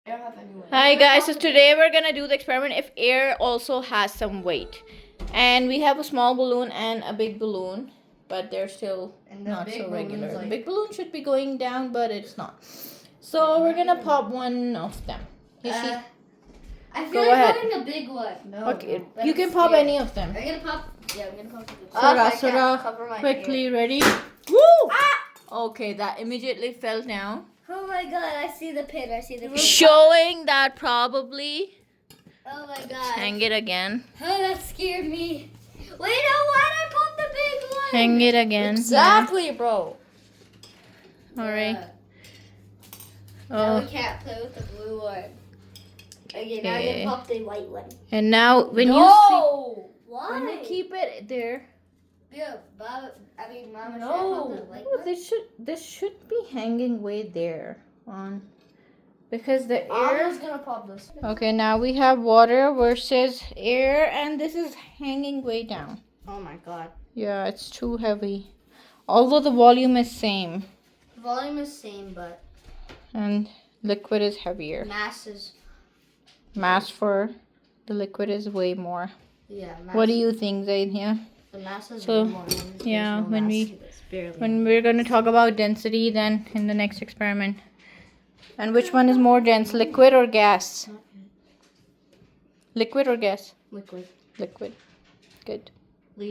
I don't have any weight. Hi guys, so today we're gonna do the experiment if air also has some weight. And we have a small balloon and a big balloon, but they're still not so regular. The big balloon should be going down, but it's not. So we're gonna pop one of them. I feel Go like ahead. having a big one. No, Okay, but you I'm can pop scared. any of them. I'm gonna pop. Yeah, I'm gonna pop. Sura, quickly, ready? Woo! Okay, that immediately fell down. Oh my god, I see the pin. I see the pin. Showing that probably. Oh my god. Hang it again. Oh, that scared me. Wait, no, why'd I pop the big one? Hang it again. Exactly, bro. Alright. Now Oh, we can't play with the blue one. Okay, now I'm Okay. gonna pop the white one. and now when No! Why? you keep it there, Yeah, Mama should No. I pop the white oh, one? this should be hanging way there on, because the I'm air. just gonna pop this. Okay, now we have water versus air, and this is hanging way down. Oh my god. Yeah, it's too heavy. Although the volume is same, The volume is same, but and liquid is heavier. mass is Mass for the liquid is way more. mass. What do you think, Zaid? Yeah. The mass is So, way more. There's yeah, no when mass we- to this, barely. When we're going to talk about density then in the next experiment. And which one is more dense, liquid or gas? Liquid or gas? Liquid. Liquid. Good.